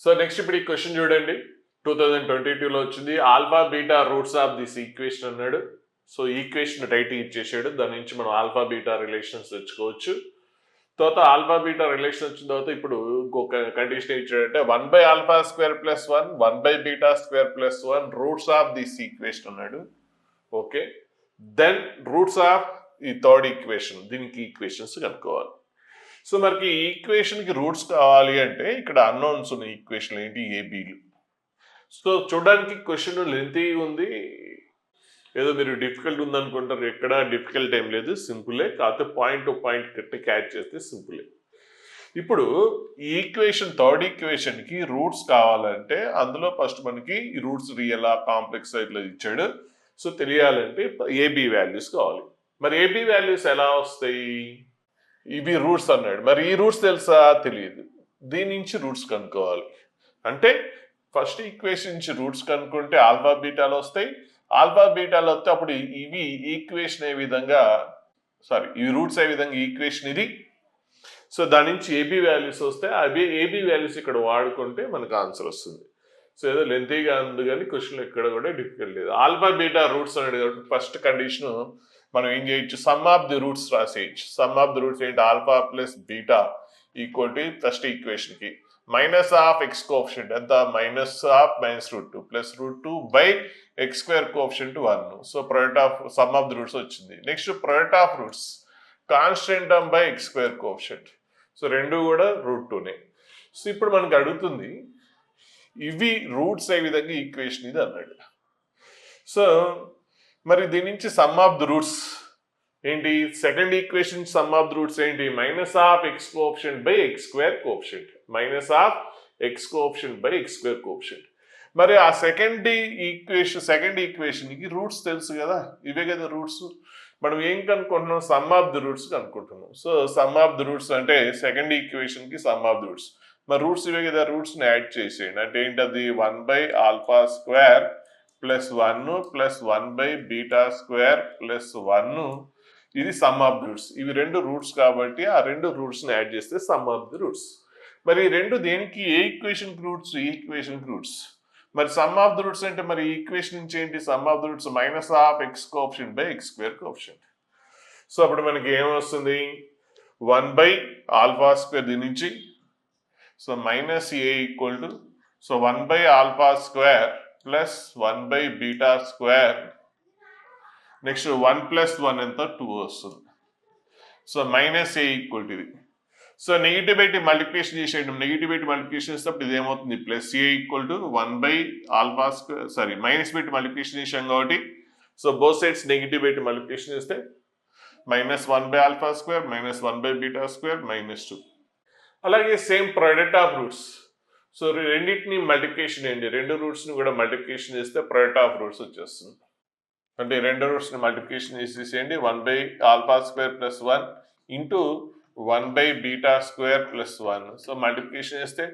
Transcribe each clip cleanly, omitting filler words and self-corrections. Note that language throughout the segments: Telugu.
సో నెక్స్ట్ ఇప్పుడు ఈ క్వశ్చన్ చూడండి. 2022లో వచ్చింది. Alpha beta roots of this equation అన్నాడు. సో ఈక్వేషన్ రైట్ ఇచ్చేసాడు. దాని నుంచి మనం ఆల్ఫా బీటా రిలేషన్స్ తెచ్చుకోవచ్చు. తర్వాత ఆల్ఫా బీటా రిలేషన్ వచ్చిన తర్వాత ఇప్పుడు ఇంకొక కండిషన్ ఇచ్చాడంటే 1/α² + 1 1/β² + 1 రూట్స్ ఆఫ్ దిస్ ఈక్వేషన్ అన్నాడు. ఓకే, దెన్ రూట్స్ ఆఫ్ ఈ థర్డ్ ఈక్వేషన్, దీనికి ఈక్వేషన్స్ కనుక్కోవాలి. సో మనకి ఈ ఈక్వేషన్కి రూట్స్ కావాలి అంటే ఇక్కడ అన్నోన్స్ ఉన్న ఈక్వేషన్ ఏంటి, ఏబీలు. సో చూడడానికి క్వశ్చన్ లెంతీ ఉంది, ఏదో మీరు డిఫికల్ట్ ఉందనుకుంటారు. ఎక్కడ డిఫికల్ట్ ఏం లేదు, సింపులే. కాకపోతే పాయింట్ టు పాయింట్ కట్టి క్యాచ్ చేస్తే సింపులే. ఇప్పుడు ఈ ఈక్వేషన్ థర్డ్ ఈక్వేషన్కి రూట్స్ కావాలంటే అందులో ఫస్ట్ మనకి ఈ రూట్స్ రియలా కాంప్లెక్స్ ఇట్లా ఇచ్చాడు. సో తెలియాలంటే ఏబీ వాల్యూస్ కావాలి. మరి ఏబీ వాల్యూస్ ఎలా వస్తాయి? ఇవి రూట్స్ అన్నాడు. మరి ఈ రూట్స్ తెలుసా? తెలియదు. దీని నుంచి రూట్స్ కనుక్కోవాలి. అంటే ఫస్ట్ ఈక్వేషన్ నుంచి రూట్స్ కనుక్కుంటే ఆల్ఫా బీటాలు వస్తాయి. ఆల్ఫా బీటాలు వస్తే అప్పుడు ఇవి ఈక్వేషన్ ఏ విధంగా, ఈ రూట్స్ ఏ విధంగా ఈక్వేషన్ ఇది. సో దాని నుంచి ఏబీ వాల్యూస్ వస్తే అవి ఏబీ వాల్యూస్ ఇక్కడ వాడుకుంటే మనకు ఆన్సర్ వస్తుంది. సో ఏదో లెంతీగా ఉంది కానీ క్వశ్చన్ ఎక్కడ కూడా డిఫికల్ట్ లేదు. ఆల్ఫా బీటా రూట్స్ అనేది కాబట్టి ఫస్ట్ కండిషన్ మనం ఏం చేయొచ్చు, సమ్ ఆఫ్ ది రూట్స్ రాసేయచ్చు. సమ్ ఆఫ్ ది రూట్స్ ఏంటి, alpha plus beta equal to first equation కి మైనస్ ఆఫ్ ఎక్స్ కోఎఫిషియంట్ ఎంత, minus of -√2 plus √2 by x² coefficient 1. So product of sum of the roots వచ్చింది. Next product of roots constant term by x² coefficient. So రెండు కూడా √2నే. సో ఇప్పుడు మనకు అడుగుతుంది ఇవి రూట్స్ ఏ విధంగా ఈక్వేషన్ ఇది అన్నాడు. సో మరి దీని నుంచి సమ్ ఆఫ్ ది రూట్స్ ఏంటి, second equation sum of the roots ఏంటి, minus of x coefficient by x² coefficient, minus of x coefficient by x² coefficient. మరి ఆ సెకండ్ ఈక్వేషన్కి రూట్స్ తెలుసు కదా, ఇవే కదా రూట్స్. మనం ఏం కనుక్కుంటున్నాం, సమ్ ఆఫ్ ది రూట్స్ కనుక్కుంటున్నాం. So sum of the roots అంటే సెకండ్ ఈక్వేషన్కి సమ్ ఆఫ్ ది రూట్స్. మరి రూట్స్ ఇవే కదా, రూట్స్ని యాడ్ చేసేయండి. అంటే ఏంటది, 1/α² + 1 + 1/β² + 1, ఇది సమ్ ఆఫ్ ది రూట్స్. ఇవి రెండు రూట్స్ కాబట్టి ఆ రెండు రూట్స్ని యాడ్ చేస్తే సమ్ ఆఫ్ ది రూట్స్. మరి ఈ రెండు దేనికి, ఏ ఈక్వేషన్కి రూట్స్, ఈ ఈక్వేషన్కి రూట్స్. మరి సమ్ ఆఫ్ ది రూట్స్ అంటే మరి ఈక్వేషన్ నుంచి ఏంటి, sum of the roots minus of x coefficient by x² coefficient. So అప్పుడు మనకి ఏమొస్తుంది, 1/α² దీని నుంచి, so minus a equal to, so 1/α² plus 1/β², next 1 + 1 ఎంత, 2 వస్తుంది. So minus a equal to ఇది. సో నెగిటివ్ పెట్టి మల్టిప్లికేషన్ చేసేయడం, నెగిటివ్ పెట్టి మల్టిప్లికేషన్ చేసేటప్పుడు ఇది ఏమవుతుంది, plus a equal to 1/α², minus పెట్టి మల్టిప్లికేషన్ చేసాం కాబట్టి సో బోత్ సైడ్స్ నెగిటివ్ పెట్టి మల్టిప్లికేషన్ చేస్తే -1/α² - 1/β² -2. అలాగే same product of roots. So రెండింటిని మల్టిప్లికేషన్ ఏంటి, రెండు రూట్స్ని కూడా మల్టిప్లికేషన్ చేస్తే ప్రోడక్ట్ ఆఫ్ రూట్స్ వచ్చేస్తుంది. అంటే రెండు రూట్స్ని మల్టిప్లికేషన్ చేసేసేయండి, 1/α² + 1 ఇంటూ 1/β² + 1. సో మల్టిప్లికేషన్ చేస్తే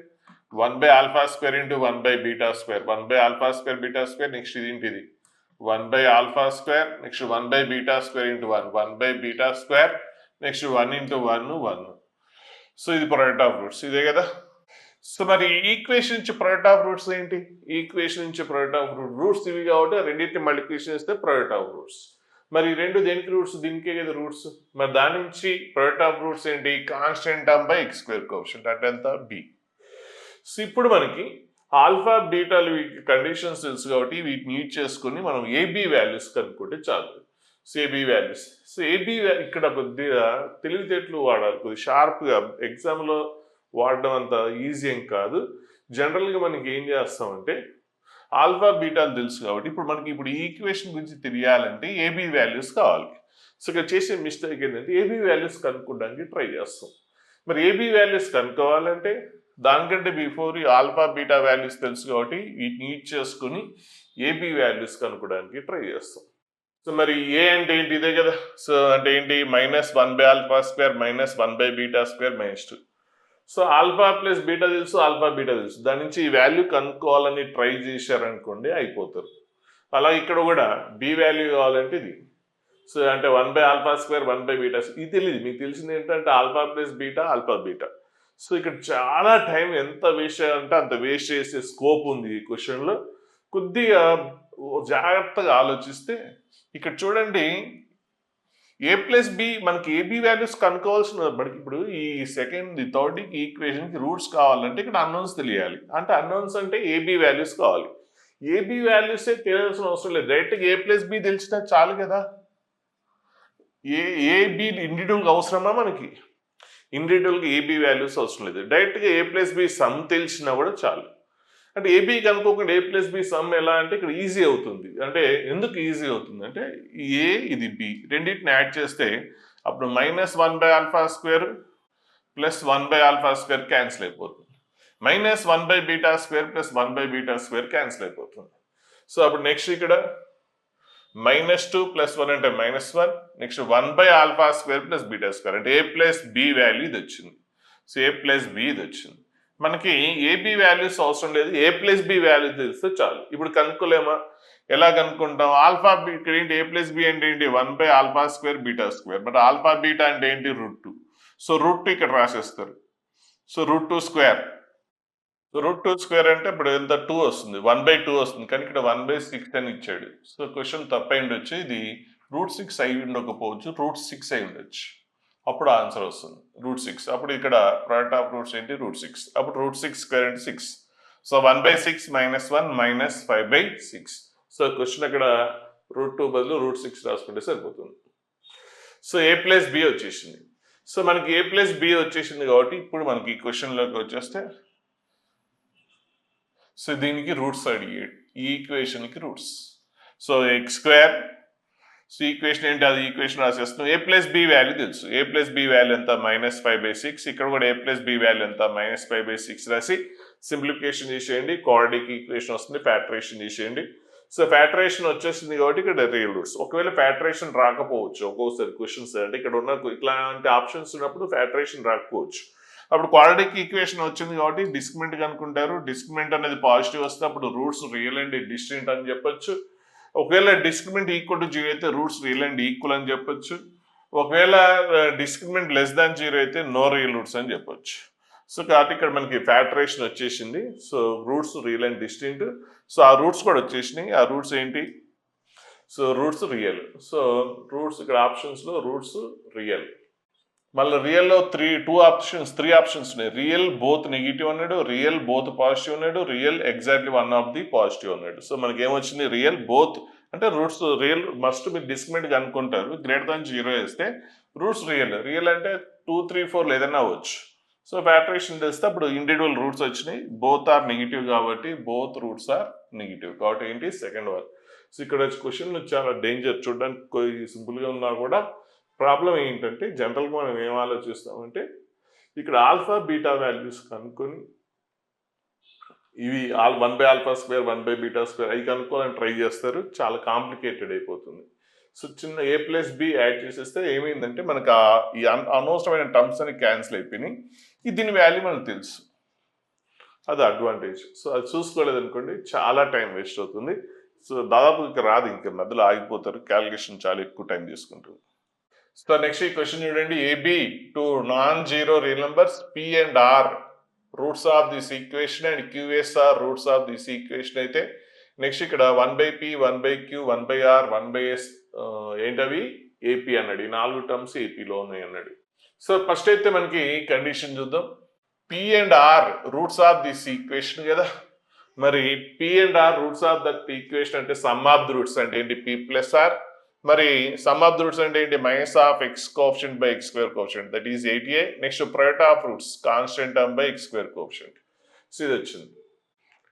1/α² ఇంటూ 1/β², 1/α² β², నెక్స్ట్ ఇది ఏంటిది 1/α², next 1/β² into 1, 1/β², next 1 into 1 1. So ఇది ప్రోడక్ట్ ఆఫ్ రూట్స్, ఇదే కదా. సో మరి ఈక్వేషన్ నుంచి ప్రోడక్ట్ ఆఫ్ రూట్స్ ఏంటి, ఈక్వేషన్ నుంచి ప్రోడక్ట్ ఆఫ్ రూట్స్ ఇవి కాబట్టి రెండింటిని మల్టిప్లికేషన్ చేస్తే ప్రోడక్ట్ ఆఫ్ రూట్స్. మరి రెండు దేనికి రూట్స్, దీనికే కదా రూట్స్. మరి దాని నుంచి ప్రోడక్ట్ ఆఫ్ రూట్స్ ఏంటి, constant term by x² coefficient అంటే ఎంత, b. సో ఇప్పుడు మనకి ఆల్ఫా బీటాలు కండిషన్స్ తెలుసు కాబట్టి వీటిని యూజ్ చేసుకుని మనం ఏబీ వాల్యూస్ కనుక్కుంటే చాలు. So AB values, so AB ఇక్కడ కొద్దిగా తెలివితేటలు వాడాలి, కొద్దిగా షార్ప్గా. ఎగ్జామ్లో వాడడం అంత ఈజీ ఏం కాదు. జనరల్గా మనకి ఏం చేస్తామంటే ఆల్ఫా బీటాలు తెలుసు కాబట్టి ఇప్పుడు మనకి ఈ ఈక్వేషన్ గురించి తెలియాలంటే ఏబీ వాల్యూస్ కావాలి. సో ఇక్కడ చేసే మిస్టేక్ ఏంటంటే ఏబీ వాల్యూస్ కనుక్కోవడానికి ట్రై చేస్తాం. మరి ఏబీ వాల్యూస్ కనుక్కోవాలంటే దానికంటే బిఫోర్ ఈ ఆల్ఫా బీటా వాల్యూస్ తెలుసు కాబట్టి వీటిని యూజ్ చేసుకుని ఏబీ వాల్యూస్ కనుక్కోవడానికి ట్రై చేస్తాం. సో మరి ఏ అంటే ఏంటి, ఇదే కదా. సో అంటే ఏంటి, -1/α² - 1/β² -2. సో ఆల్ఫా ప్లస్ బీటా తెలుసు, ఆల్ఫా బీటా తెలుసు, దాని నుంచి ఈ వాల్యూ కనుక్కోవాలని ట్రై చేశారనుకోండి అయిపోతారు. అలా ఇక్కడ కూడా బి వాల్యూ కావాలంటే ఇది. సో అంటే 1/α², 1/β, ఇది తెలియదు. మీకు తెలిసింది ఏంటంటే alpha plus beta, alpha beta. So ఇక్కడ చాలా టైం ఎంత వేస్ట్ చేయాలంటే అంత వేస్ట్ చేసే స్కోప్ ఉంది ఈ క్వశ్చన్లో. కొద్దిగా జాగ్రత్తగా ఆలోచిస్తే ఇక్కడ చూడండి ఏ ప్లస్ బి మనకి ఏబి వాల్యూస్ కనుక్కోవాల్సిన మనకి ఇప్పుడు ఈ సెకండ్ థర్డ్ ఈక్వేషన్కి రూట్స్ కావాలంటే ఇక్కడ అన్నోన్స్ తెలియాలి. అంటే అన్నోన్స్ అంటే ఏబి వాల్యూస్ కావాలి. ఏబి వాల్యూసే తెలియాల్సిన అవసరం లేదు, డైరెక్ట్గా ఏ ప్లస్ బి తెలిసినా చాలు కదా. ఏబి ఇండివిజువల్గా అవసరమా మనకి? ఇండివిజువల్గా ఏబి వాల్యూస్ అవసరం లేదు, డైరెక్ట్గా ఏ ప్లస్ బి సమ్ తెలిసినా కూడా చాలు. అంటే ఏబి కనుక్కోకుండా ఏ ప్లస్ బి సమ్ ఎలా అంటే ఇక్కడ ఈజీ అవుతుంది. అంటే ఎందుకు ఈజీ అవుతుంది అంటే ఏ ఇది బి రెండింటిని యాడ్ చేస్తే అప్పుడు -1/α² ప్లస్ 1/α² క్యాన్సిల్ అయిపోతుంది. -1/β² ప్లస్ 1/β² క్యాన్సిల్ అయిపోతుంది. సో అప్పుడు నెక్స్ట్ ఇక్కడ -2 + 1 అంటే -1, నెక్స్ట్ 1/α² ప్లస్ β² అంటే ఏ ప్లస్ బి వాల్యూ ఇది వచ్చింది. సో ఏ ప్లస్ బి ఇది వచ్చింది. మనకి ఏబి వాల్యూస్ అవసరం లేదు, ఏ ప్లస్ బి వాల్యూ తెలిస్తే చాలు. ఇప్పుడు కనుక్కోలేమా? ఎలా కనుక్కుంటాం? ఆల్ఫా బి ఇక్కడ ఏంటి? ఏ ప్లస్ బి అంటే ఏంటి? 1/α² β². బట్ ఆల్ఫా బీటా అంటే ఏంటి? √2. సో √2 ఇక్కడ రాసేస్తారు. సో √2². √2² అంటే ఇప్పుడు ఎంత 2 వస్తుంది, 1/2 వస్తుంది, కానీ ఇక్కడ 1/6 అని ఇచ్చాడు. సో క్వశ్చన్ తప్పై ఉండొచ్చు, ఇది √6 అయి ఉండకపోవచ్చు, √6 అయి ఉండొచ్చు. అప్పుడు ఆన్సర్ వస్తుంది √6. అప్పుడు ఇక్కడ ప్రోడక్ట్ ఆఫ్ రూట్స్ ఏంటి? √6. అప్పుడు √6² అంటే 6. సో 1/6 -1 -5/6. సో క్వశ్చన్ అక్కడ √2 బదులు √6 రాసుకుంటే సరిపోతుంది. సో ఏ ప్లస్ బి వచ్చేసింది. సో మనకి ఏ ప్లస్ బి వచ్చేసింది కాబట్టి ఇప్పుడు మనకి ఈ క్వశ్చన్లోకి వచ్చేస్తే సో దీనికి రూట్స్ అడిగాడు, ఈ ఈక్వేషన్కి roots. So x². So equation ఏంటి? అది ఈక్వేషన్ రాసేస్తున్నాం. ఏ ప్లస్ బి వాల్యూ తెలుసు. ఏ ప్లస్ బి వాల్యూ ఎంత? -5/6. ఇక్కడ కూడా ఏ ప్లస్ బి వాల్యూ ఎంత? -5/6 రాసి సింప్లిఫికేషన్ చేసేయండి. క్వాడ్రాటిక్ ఈక్వేషన్ వస్తుంది, ఫ్యాక్టరేషన్ చేసేయండి. సో ఫ్యాక్టరేషన్ వచ్చేసింది కాబట్టి ఇక్కడ రియల్ రూట్స్. ఒకవేళ ఫ్యాక్టరేషన్ రాకపోవచ్చు ఒక్కోసారి క్వశ్చన్స్, అంటే ఇక్కడ ఉన్న ఇట్లాంటి ఆప్షన్స్ ఉన్నప్పుడు ఫ్యాక్టరేషన్ రాకపోవచ్చు. అప్పుడు క్వాడ్రాటిక్ ఈక్వేషన్ వచ్చింది కాబట్టి డిస్క్రిమినెంట్ కనుక్కుంటారు. డిస్క్రిమినెంట్ అనేది పాజిటివ్ వస్తే అప్పుడు రూట్స్ రియల్ అండ్ డిస్టింక్ట్ అని చెప్పొచ్చు. ఒకవేళ డిస్క్రిమినెంట్ ఈక్వల్ టు 0 అయితే రూట్స్ రియల్ అండ్ ఈక్వల్ అని చెప్పొచ్చు. ఒకవేళ డిస్క్రిమినెంట్ లెస్ దాన్ 0 అయితే నో రియల్ రూట్స్ అని చెప్పొచ్చు. సో కాబట్టి ఇక్కడ మనకి ఫ్యాక్టరేషన్ వచ్చేసింది. So roots real and distinct. So ఆ రూట్స్ కూడా వచ్చేసినాయి. ఆ రూట్స్ ఏంటి? So roots real. So roots ఇక్కడ ఆప్షన్స్లో రూట్స్ రియల్. మళ్ళీ రియల్లో 3 ఆప్షన్స్ ఉన్నాయి. రియల్ బోత్ నెగిటివ్ అన్నాడు, రియల్ బోత్ పాజిటివ్ అన్నాడు, real exactly one of the positive అన్నాడు. సో మనకి ఏమొచ్చింది? రియల్ బోత్ అంటే రూట్స్ రియల్ మస్ట్ మీరు డిస్క్రిమినెంట్ అనుకుంటారు. >0 వేస్తే రూట్స్ రియల్ అంటే 2, 3, 4 ఏదైనా అవ్వచ్చు. సో ఫ్యాక్టరేషన్ చేస్తే అప్పుడు ఇండివిజువల్ రూట్స్ వచ్చినాయి. బోత్ ఆర్ నెగిటివ్ కాబట్టి బోత్ రూట్స్ ఆర్ నెగిటివ్ కాబట్టి ఏంటి? Second one. సో ఇక్కడ క్వశ్చన్ చాలా డేంజర్, చూడడానికి సింపుల్గా ఉన్నా కూడా ప్రాబ్లం ఏంటంటే జనరల్గా మనం ఏం ఆలోచిస్తామంటే ఇక్కడ ఆల్ఫా బీటా వాల్యూస్ కనుక్కొని ఇవి 1/α², 1/β² అవి కనుక్కోవాలని ట్రై చేస్తారు. చాలా కాంప్లికేటెడ్ అయిపోతుంది. సో చిన్న ఏ ప్లస్ బి యాడ్ చేసేస్తే ఏమైందంటే మనకు ఈ అనవసరమైన టర్మ్స్ అని క్యాన్సిల్ అయిపోయినాయి. దీని వాల్యూ మనకు తెలుసు, అది అడ్వాంటేజ్. సో అది చూసుకోలేదు అనుకోండి చాలా టైం వేస్ట్ అవుతుంది. సో దాదాపు ఇక రాదు, ఇంకా మధ్యలో ఆగిపోతారు, క్యాలిక్యులేషన్ చాలా ఎక్కువ టైం తీసుకుంటుంది. సో నెక్స్ట్ ఈ క్వశ్చన్ చూడండి. A b two non zero real numbers p and r roots of this equation and q s r roots of this equation అయితే నెక్స్ట్ ఇక్కడ 1/p 1/q 1/r 1/s ఏంటవి? ఏపీ అన్నాడు. ఈ 4 టర్మ్స్ ఏపీలో ఉన్నాయి అన్నాడు. సో ఫస్ట్ అయితే మనకి కండిషన్ చూద్దాం. P and r roots of this equation కదా. మరి p and r roots of that equation అంటే సమ్ ఆఫ్ ది రూట్స్ అంటే ఏంటి? p + r. మరి సమ్ ఆఫ్ ది రూట్స్ అంటే ఏంటి? -(x coefficient by x² coefficient that is 8a). Next product of roots constant term by x² coefficient. So ఇది వచ్చింది.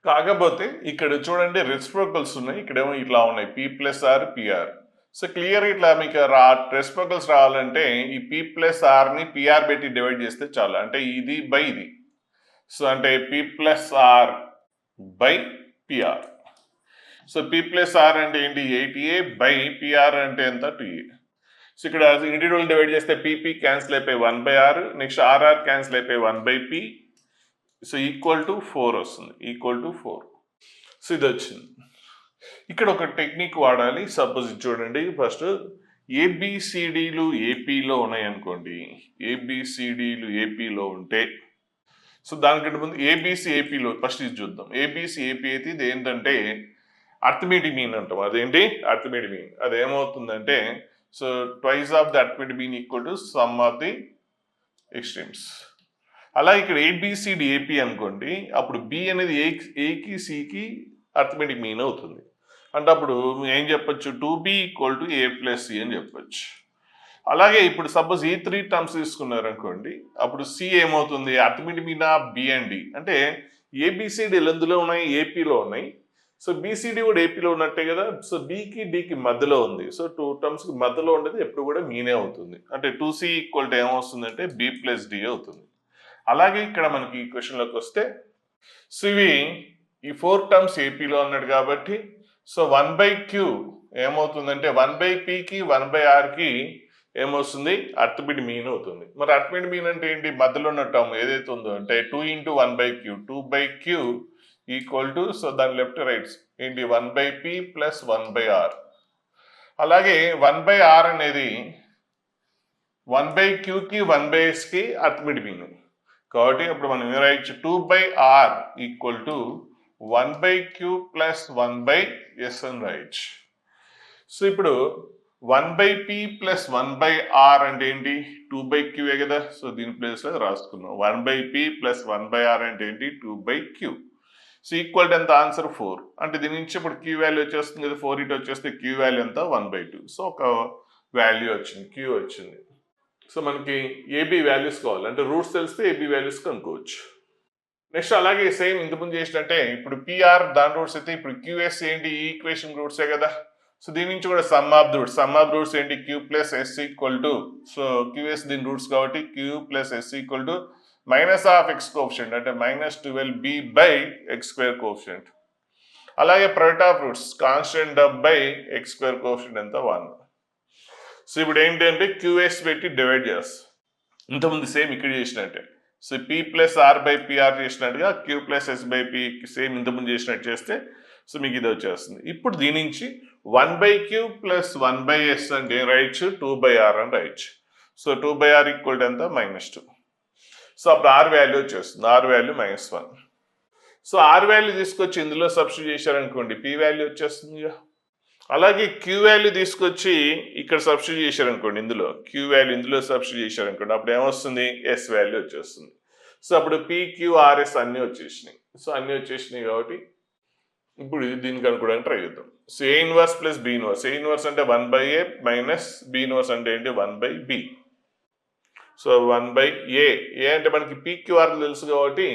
కాకపోతే ఇక్కడ చూడండి రెసిప్రోకల్స్ ఉన్నాయి, ఇక్కడేమో ఇట్లా ఉన్నాయి p + r pr. So clear ఇట్లా మీకు రెసిప్రోకల్స్ రావాలంటే ఈ p + r ని pr పెట్టి డివైడ్ చేస్తే చాలు, అంటే ఇది బై ఇది. సో అంటే p + r by pr. So p + r అంటే ఏంటి? 8a బై pr అంటే ఎంత? 2a. సో ఇక్కడ ఇండివిజువల్ డివైడ్ చేస్తే pp క్యాన్సిల్ అయిపోయి 1/r, నెక్స్ట్ rr క్యాన్సిల్ అయిపోయి 1/p. సో ఈక్వల్ టు 4 వస్తుంది, ఈక్వల్ టు 4. సో ఇది వచ్చింది. ఇక్కడ ఒక టెక్నిక్ వాడాలి. సపోజ్ చూడండి, ఫస్ట్ ఏబిసిడీలు ఏపీలో ఉన్నాయి అనుకోండి. ఏబిసిడీలు ఏపీలో ఉంటే సో దానికంటే ముందు ఏబీసీ ఏపీలో ఫస్ట్ ఇది చూద్దాం. ఏబీసీ ఏపీ అయితే ఇది ఏంటంటే అర్థమెటిక్ మీన్ అంటాం. అదేంటి అర్థమెటిక్ మీన్. అది ఏమవుతుందంటే so twice of the arithmetic mean equal to some of the extremes. అలా ఇక్కడ ఏబిసిడి ఏపీ అనుకోండి, అప్పుడు బి అనేది ఏకి సికి అర్థమెటిక్ మీన్ అవుతుంది. అంటే అప్పుడు ఏం చెప్పొచ్చు, 2b equal to a plus c అని చెప్పొచ్చు. అలాగే ఇప్పుడు సపోజ్ ఈ 3 టర్మ్స్ తీసుకున్నారనుకోండి, అప్పుడు సి ఏమవుతుంది, arithmetic mean of b and d. అంటే ఏబిసిడి ఎందులో ఉన్నాయి, ఏపీలో ఉన్నాయి. సో బీసీడీ కూడా ఏపీలో ఉన్నట్టే కదా. సో బికి డికి మధ్యలో ఉంది. సో 2 టర్మ్స్కి మధ్యలో ఉండేది ఎప్పుడు కూడా మీనే అవుతుంది. అంటే 2c ఈక్వల్ టు ఏమవుతుందంటే బి ప్లస్ డి అవుతుంది. అలాగే ఇక్కడ మనకి ఈ క్వశ్చన్లోకి వస్తే సో ఇవి ఈ 4 టర్మ్స్ ఏపీలో అన్నాడు కాబట్టి సో 1/q ఏమవుతుందంటే 1/pకి 1/rకి ఏమొస్తుంది, అర్థమెటిక్ మీన్ అవుతుంది. మరి అర్థమెటిక్ మీన్ అంటే ఏంటి, మధ్యలో ఉన్న టర్మ్ ఏదైతే ఉందో అంటే 2 × 1/q, 2/q equal to so దాని లెఫ్ట్ రైట్స్ ఏంటి 1/p ప్లస్ 1/r. అలాగే 1/r అనేది 1/qకి 1/sకి అర్థమెటిక్ మీన్ కాబట్టి అప్పుడు మనం ఏం రాయొచ్చు, 2/r equal to 1/q plus 1/s అని రాయొచ్చు. సో ఇప్పుడు 1/p ప్లస్ 1/r అంటే ఏంటి, 2/q కదా. సో దీని ప్లేస్లో రాసుకున్నాం 1/p ప్లస్ 1/r అంటే ఏంటి 2/q. సో ఈక్వల్ టు ఎంత, ఆన్సర్ 4. అంటే దీని నుంచి ఇప్పుడు క్యూ వాల్యూ వచ్చేస్తుంది కదా, 4 ఇటు వచ్చేస్తే క్యూ వాల్యూ ఎంత 1/2. సో ఒక వాల్యూ వచ్చింది, క్యూ వచ్చింది. సో మనకి ఏబీ వాల్యూస్ కావాలి అంటే రూట్స్ తెలిస్తే ఏబీ వాల్యూస్ కనుక్కోవచ్చు. నెక్స్ట్ అలాగే సేమ్ ఇంతకుముందు చేసినట్టే ఇప్పుడు పిఆర్ దాని రూట్స్ అయితే ఇప్పుడు క్యూఎస్ ఏంటి, ఈ ఈక్వేషన్ రూట్సే కదా. సో దీని నుంచి కూడా సమ్ ఆఫ్ రూట్స్ ఏంటి, q plus s equal to so QS దీని రూట్స్ కాబట్టి q plus s equal to minus of x coefficient అంటే -12b by x square coefficient. అలాగే product of roots constant of by x square coefficient ఎంత 1. సో ఇప్పుడు ఏంటంటే క్యూఎస్ పెట్టి డివైడ్ చేస్తాం, ఇంతకుముందు సేమ్ ఇక్కడ చేసినట్టే. So p plus r by PR చేసినట్టుగా q plus s by p same ఇంతకుముందు చేసినట్టు చేస్తే సో మీకు ఇది వచ్చేస్తుంది. ఇప్పుడు దీని నుంచి 1/q ప్లస్ 1/s అంటే ఏం రాయొచ్చు, 2/r అని రాయొచ్చు. సో 2/r ఈక్వల్ టు ఎంత -2. సో అప్పుడు ఆర్ వాల్యూ వచ్చేస్తుంది, r value -1. So r value తీసుకొచ్చి ఇందులో సబ్స్టిట్యూట్ చేశారనుకోండి పి వాల్యూ వచ్చేస్తుంది. అలాగే క్యూ వాల్యూ తీసుకొచ్చి ఇక్కడ సబ్స్టిట్యూట్ చేశారనుకోండి, ఇందులో క్యూ వాల్యూ ఇందులో సబ్స్టిట్యూట్ చేశారనుకోండి అప్పుడు ఏమొస్తుంది, ఎస్ వాల్యూ వచ్చేస్తుంది. సో అప్పుడు పిక్యూఆర్ఎస్ అన్నీ వచ్చేసినాయి. సో అన్నీ వచ్చేసినాయి కాబట్టి ఇప్పుడు దీనికి అనుకోవడానికి ట్రై చేద్దాం. So a inverse plus b inverse, a inverse అంటే 1/a మైనస్ బి ఇన్వర్స్ అంటే ఏంటి 1/b. సో 1/a, ఏ అంటే మనకి పిక్యూఆర్ తెలుసు కాబట్టి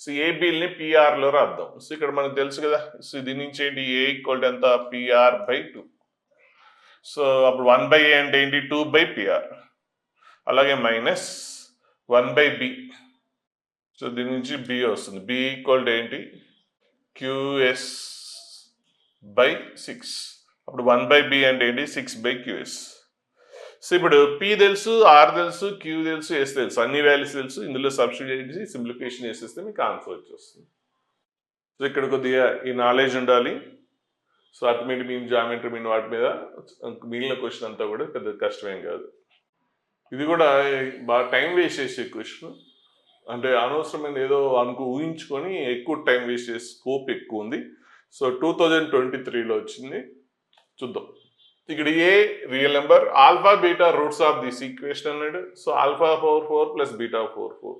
సో ఏబిల్ని పిఆర్లో రాద్దాం. సో ఇక్కడ మనకు తెలుసు కదా. సో దీని నుంచి ఏంటి ఏ ఈక్వల్ టు ఎంత PR/2. సో అప్పుడు 1/a అంటే ఏంటి 2/PR. అలాగే మైనస్ 1/b. సో దీని నుంచి బి వస్తుంది, బి ఈక్వల్ టు ఏంటి QS/6. అప్పుడు 1/b అంటే ఏంటి 6/QS. సో ఇప్పుడు పి తెలుసు, ఆర్ తెలుసు, క్యూ తెలుసు, ఎస్ తెలుసు, అన్ని వాల్యూస్ తెలుసు. ఇందులో సబ్స్టిట్యూట్ చేసి సింప్లిఫికేషన్ చేసేస్తే మీకు ఆన్సర్ వచ్చేస్తుంది. సో ఇక్కడ కొద్దిగా ఈ నాలెడ్జ్ ఉండాలి. So arithmetic mean, geometry mean వాటి మీద మిగిలిన క్వశ్చన్ అంతా కూడా పెద్ద కష్టమేం కాదు. ఇది కూడా బాగా టైం వేస్ట్ చేసే క్వశ్చన్, అంటే అనవసరమైన ఏదో ఊహించుకొని ఎక్కువ టైం వేస్ట్ చేసే స్కోప్ ఎక్కువ ఉంది. సో 2023లో వచ్చింది, చూద్దాం. ఇక్కడ a real number, alpha beta roots of this equation అన్నాడు. So alpha power 4 plus beta power 4.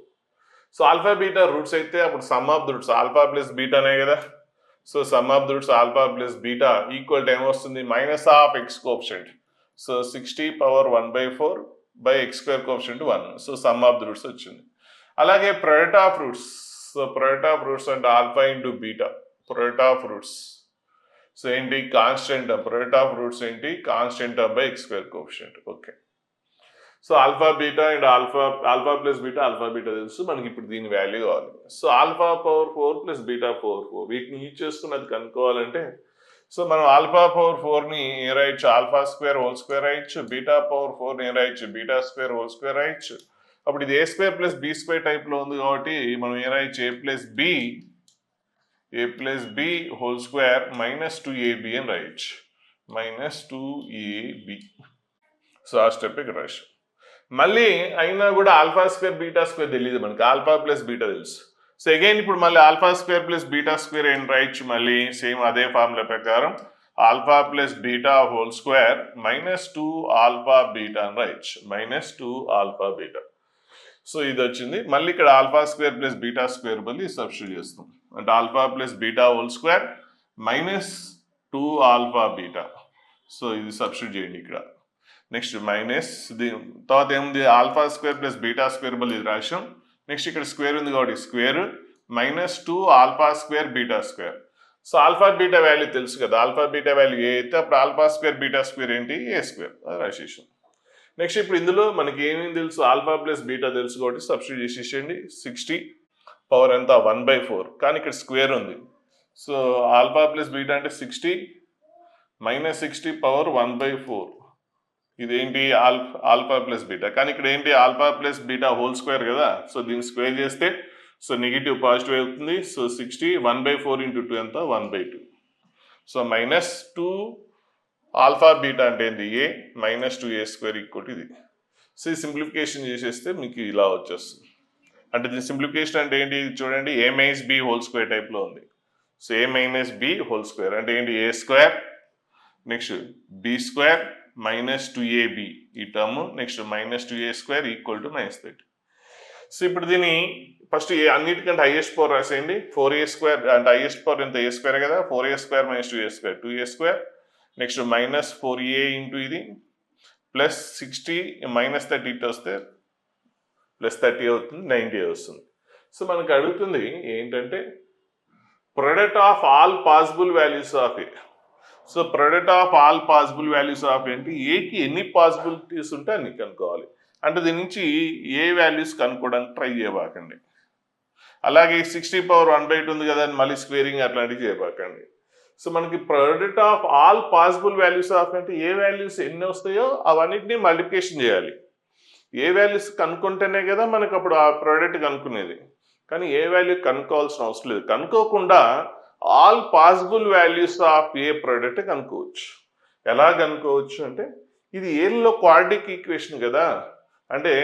So alpha beta roots అయితే అప్పుడు sum of the roots alpha plus బీటానే కదా. So sum of the roots alpha plus beta equal to ఏమొస్తుంది minus of x coefficient. So 60^1/4 by x square coefficient 1. So sum of the roots వచ్చింది. అలాగే product of roots, so product of roots అంటే alpha into beta, product of roots so ఏంటి కాన్స్టెంట్, ప్రోడక్ట్ ఆఫ్ రూట్స్ ఏంటి constant by x square coefficient. Okay. So alpha beta and alpha plus beta, alpha beta తెలుసు మనకి. ఇప్పుడు దీని వాల్యూ కావాలి. So alpha power 4 plus beta power 4 వీటిని యూజ్ చేసుకుని అది కనుక్కోవాలంటే సో మనం ఆల్ఫా పవర్ 4ని ఏం రాయొచ్చు, ఆల్ఫా స్క్వేర్ హోల్ స్క్వేర్ రాయొచ్చు. బీటా పవర్ 4ని ఏం రాయొచ్చు, బీటా స్క్వేర్ హోల్ స్క్వేర్ రాయొచ్చు. అప్పుడు ఇది a square plus b square టైప్లో ఉంది కాబట్టి మనం ఏం రాయొచ్చు, a plus b whole square -2ab అని రాయొచ్చు, -2ab. సో ఆ స్టెప్ ఇక్కడ రాయొచ్చు. మళ్ళీ అయినా కూడా ఆల్ఫా స్క్వేర్ బీటా స్క్వేర్ తెలియదు మనకి, ఆల్ఫా ప్లస్ బీటా తెలుసు. సో అగైన్ ఇప్పుడు మళ్ళీ alpha square plus beta square ఏం రాయొచ్చు, మళ్ళీ సేమ్ అదే ఫార్ములా ప్రకారం alpha plus beta whole square -2 alpha beta అని రాయొచ్చు, -2 ఆల్ఫా బీటా. సో ఇది వచ్చింది. మళ్ళీ ఇక్కడ alpha square plus beta square బదులు సబ్స్టిట్యూట్ చేస్తాం. అంటే alpha plus beta whole square -2 alpha beta. So ఇది సబ్స్టిట్యూట్ చేయండి ఇక్కడ. నెక్స్ట్ మైనస్ తర్వాత ఏముంది, alpha square plus beta square బదులు ఇది రాసాం. నెక్స్ట్ ఇక్కడ స్క్వేర్ ఉంది కాబట్టి square -2 alpha square beta square. So alpha beta value తెలుసు కదా, ఆల్ఫా బీటా వాల్యూ ఏ అయితే అప్పుడు ఆల్ఫా స్క్వేర్ బీటా స్క్వేర్ ఏంటి, ఏ స్క్వేర్, అది రాసేసాం. నెక్స్ట్ ఇప్పుడు ఇందులో మనకి ఏమేమి తెలుసు, ఆల్ఫా ప్లస్ బీటా తెలుసు కాబట్టి సబ్స్టిట్యూట్ చేసేసేయండి. 60 పవర్ ఎంత 1/4, కానీ ఇక్కడ స్క్వేర్ ఉంది. సో ఆల్ఫా ప్లస్ బీటా అంటే 60 -60 పవర్ 1/4, ఇదేంటి ఆల్ఫా ప్లస్ బీటా, కానీ ఇక్కడ ఏంటి alpha plus beta whole square కదా. సో దీన్ని స్క్వేర్ చేస్తే సో నెగిటివ్ పాజిటివ్ అవుతుంది. సో 60 1/4 × 2 ఎంత 1/2. సో -2 ఆల్ఫా బీటా అంటే ఏంటి ఏ, -2a² ఈక్వల్ ఇది. సో ఈ సింప్లిఫికేషన్ చేసేస్తే మీకు ఇలా వచ్చేస్తుంది. అంటే దీని సింప్లిఫికేషన్ అంటే ఏంటి చూడండి, a - b హోల్ స్క్వేర్ టైప్లో ఉంది. So a - b whole square అంటే ఏంటి a², నెక్స్ట్ b² -2ab ఈ term, next -2a² equal to -30. So ఇప్పుడు దీన్ని ఫస్ట్ అన్నిటికంటే హైయెస్ట్ పవర్ రాసేయండి. 4a² అంటే హైయెస్ట్ పవర్ ఎంత a² కదా, 4a² - 2a², 2a². Next -4a into ఇది ప్లస్ 60 -30 ఇటు వస్తే +30 అవుతుంది, 90 వస్తుంది. సో మనకు అడుగుతుంది ఏంటంటే product of all possible values of A. So product of all possible values of ఏంటి, ఏకి ఎన్ని పాసిబిలిటీస్ ఉంటే అన్ని కనుక్కోవాలి. అంటే దీని నుంచి ఏ వాల్యూస్ కనుక్కోవడానికి ట్రై చేయబాకండి. అలాగే 60 పవర్ 1/2 ఉంది కదా అని మళ్ళీ స్క్వేరింగ్ అట్లాంటివి చేయబాకండి. సో మనకి product of all possible values of అంటే ఏ వాల్యూస్ ఎన్ని వస్తాయో అవన్నిటిని మల్టిప్లికేషన్ చేయాలి. ఏ వాల్యూస్ కనుక్కుంటేనే కదా మనకు అప్పుడు ఆ ప్రోడక్ట్ కనుక్కునేది. కానీ ఏ వాల్యూ కనుక్కోవాల్సిన అవసరం లేదు. కనుక్కోకుండా all possible values of a product కనుక్కోవచ్చు. ఎలా కనుక్కోవచ్చు అంటే ఇది ఏలో క్వాడ్రాటిక్ ఈక్వేషన్ కదా, అంటే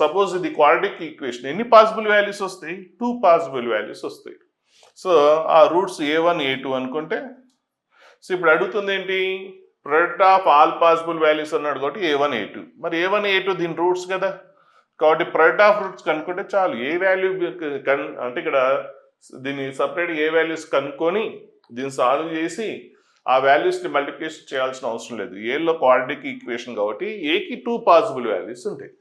సపోజ్ ఇది క్వాడ్రాటిక్ ఈక్వేషన్, ఎన్ని పాసిబుల్ వాల్యూస్ వస్తాయి, 2 పాసిబుల్ వాల్యూస్ వస్తాయి. సో ఆ రూట్స్ a1 a2 అనుకుంటే, సో ఇప్పుడు అడుగుతుంది ఏంటి, product of all possible values అన్నాడు కాబట్టి a1 a2, మరి a1 a2 దీని రూట్స్ కదా, కాబట్టి ప్రొడక్ట్ ఆఫ్ రూట్స్ కనుక్కుంటే చాలు. ఏ వాల్యూ అంటే ఇక్కడ దీన్ని సపరేట్ ఏ వాల్యూస్ కనుక్కొని దీన్ని సాల్వ్ చేసి ఆ వాల్యూస్ని మల్టిప్లికేషన్ చేయాల్సిన అవసరం లేదు. ఏలో క్వాడ్రాటిక్ ఈక్వేషన్ కాబట్టి ఏకి 2 పాసిబుల్ వాల్యూస్ ఉంటాయి.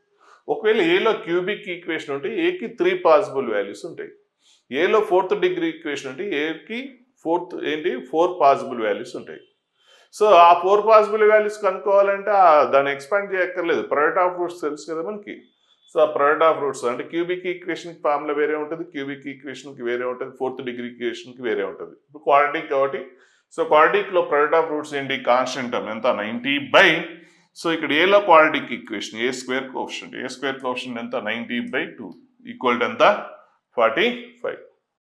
ఒకవేళ ఏలో క్యూబిక్ ఈక్వేషన్ ఉంటే ఏకి 3 పాసిబుల్ వాల్యూస్ ఉంటాయి. ఏలో 4th డిగ్రీ ఈక్వేషన్ ఉంటే ఏకి 4 పాసిబుల్ వాల్యూస్ ఉంటాయి. సో ఆ 4 పాసిబుల్ వాల్యూస్ కనుక్కోవాలంటే దాన్ని ఎక్స్పాండ్ చేయక్కర్లేదు, ప్రొడక్ట్ ఆఫ్ రూట్స్ తెలుసు కదా మనకి. సో ఆ ప్రొడక్ట్ ఆఫ్ రూట్స్ అంటే క్యూబిక్ ఈక్వేషన్కి ఫార్ములా వేరే ఉంటుంది, క్యూబిక్ ఈక్వేషన్కి వేరే ఉంటుంది, 4th డిగ్రీ ఈక్వేషన్కి వేరే ఉంటుంది. ఇప్పుడు క్వాడ్రాటిక్ కాబట్టి సో క్వాడ్రాటిక్లో ప్రొడక్ట్ ఆఫ్ రూట్స్ ఏంటి, కాన్స్టెంట్ టర్మ్ ఎంత 90 సో ఇక్కడ ఏలో క్వాడ్రాటిక్ ఈక్వేషన్ a² కోఎఫిషియంట్ ఎంత 90/2 ఈక్వల్ టు ఎంత 45.